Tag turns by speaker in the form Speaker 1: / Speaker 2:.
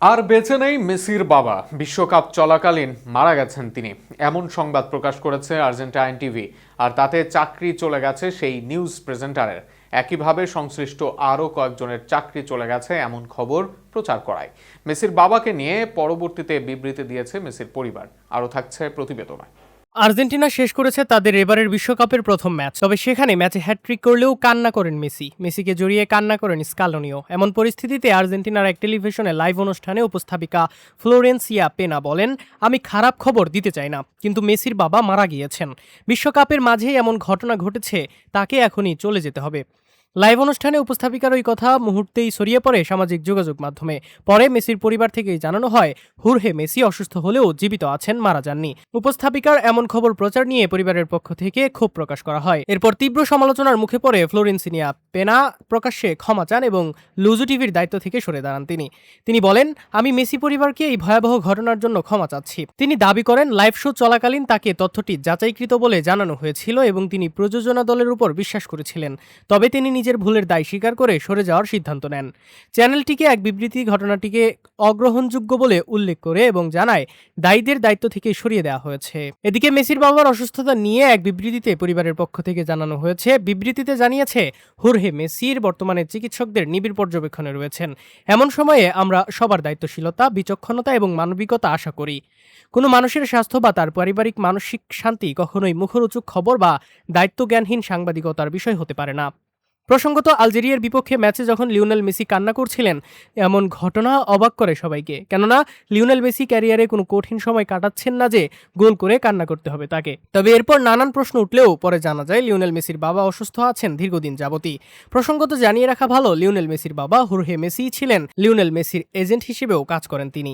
Speaker 1: আর বেঁচে নেই মেসির বাবা। বিশ্বকাপ চলাকালীন মারা গেছেন তিনি, এমন সংবাদ প্রকাশ করেছে আর্জেন্টাইন টিভি। আর তাতে চাকরি চলে গেছে সেই নিউজ প্রেজেন্টারের। একইভাবে সংশ্লিষ্ট আরও কয়েকজনের চাকরি চলে গেছে এমন খবর প্রচার করায় মেসির বাবাকে নিয়ে পরবর্তীতে বিবৃতি দিয়েছে মেসির পরিবার। আরও থাকছে প্রতিবেদনে।
Speaker 2: আর্জেন্টিনা শেষ করেছে তাদের এবারের বিশ্বকাপের প্রথম ম্যাচ। তবে সেখানে ম্যাচে হ্যাটট্রিক করলেও কান্না করেন মেসিকে জড়িয়ে কান্না করেন স্কালোনিও। এমন পরিস্থিতিতে আর্জেন্টিনার এক টেলিভিশনে লাইভ অনুষ্ঠানে উপস্থাপিকা ফ্লোরেন্সিয়া পেনা বলেন, আমি খারাপ খবর দিতে চাই না, কিন্তু মেসির বাবা মারা গিয়েছেন। বিশ্বকাপের মাঝেই এমন ঘটনা ঘটেছে, তাকে এখনই চলে যেতে হবে। লাইভ অনুষ্ঠানে উপস্থাপিকার ওই কথা মুহূর্তেই ছড়িয়ে পড়ে সামাজিক যোগাযোগ মাধ্যমে। পরে মেসির পরিবার থেকেই জানানো হয়, হুরহে মেসি অসুস্থ হলেও জীবিত আছেন, মারা যাননি। উপস্থাপিকার এমন খবর প্রচার নিয়ে পরিবারের পক্ষ থেকে ক্ষোভ প্রকাশ করা হয়। এরপর তীব্র সমালোচনার মুখে পড়ে ফ্লোরেন্সিয়া পেনা প্রকাশ্যে ক্ষমা চান এবং লুজু টিভির দায়িত্ব থেকে সরে দাঁড়ান তিনি বলেন, আমি মেসি পরিবারকে এই ভয়াবহ ঘটনার জন্য ক্ষমা চাচ্ছি। তিনি দাবি করেন, লাইভ শো চলাকালীন তাকে তথ্যটি যাচাইকৃত বলে জানানো হয়েছিল এবং তিনি প্রযোজনা দলের উপর বিশ্বাস করেছিলেন। তবে তিনি নিজের ভুলের দায় স্বীকার করে সরে যাওয়ার সিদ্ধান্ত নেন। চ্যানেলটিকে এক বিবৃতি ঘটনাটিকে অগ্রহণযোগ্য বলে উল্লেখ করে এবং জানায়, দায়ীদের দায়িত্ব থেকে সরিয়ে দেওয়া হয়েছে। এদিকে মেসির বাবার অসুস্থতা নিয়ে এক বিবৃতিতে পরিবারের পক্ষ থেকে জানানো হয়েছে। বিবৃতিতে জানিয়েছে, হুরহে মেসির বর্তমানে চিকিৎসকদের নিবিড় পর্যবেক্ষণে রয়েছেন। এমন সময়ে আমরা সবার দায়িত্বশীলতা, বিচক্ষণতা এবং মানবিকতা আশা করি। কোনো মানুষের স্বাস্থ্য বা তার পারিবারিক মানসিক শান্তি কখনোই মুখরোচক খবর বা দায়িত্বজ্ঞানহীন সাংবাদিকতার বিষয় হতে পারে না। প্রসঙ্গত, আলজেরিয়ার বিপক্ষে ম্যাচে যখন লিওনেল মেসি কান্না করছিলেন, এমন ঘটনা অবাক করে সবাইকে। কেননা লিওনেল মেসি ক্যারিয়ারে কোনো কঠিন সময় কাটাচ্ছেন না যে গোল করে কান্না করতে হবে তাকে। তবে এরপর নানান প্রশ্ন উঠলেও পরে জানা যায় লিওনেল মেসির বাবা অসুস্থ আছেন দীর্ঘদিন যাবতই। প্রসঙ্গত, জানিয়ে রাখা ভালো, লিওনেল মেসির বাবা হুরহে মেসি ছিলেন লিওনেল মেসির এজেন্ট হিসেবেও কাজ করেন তিনি।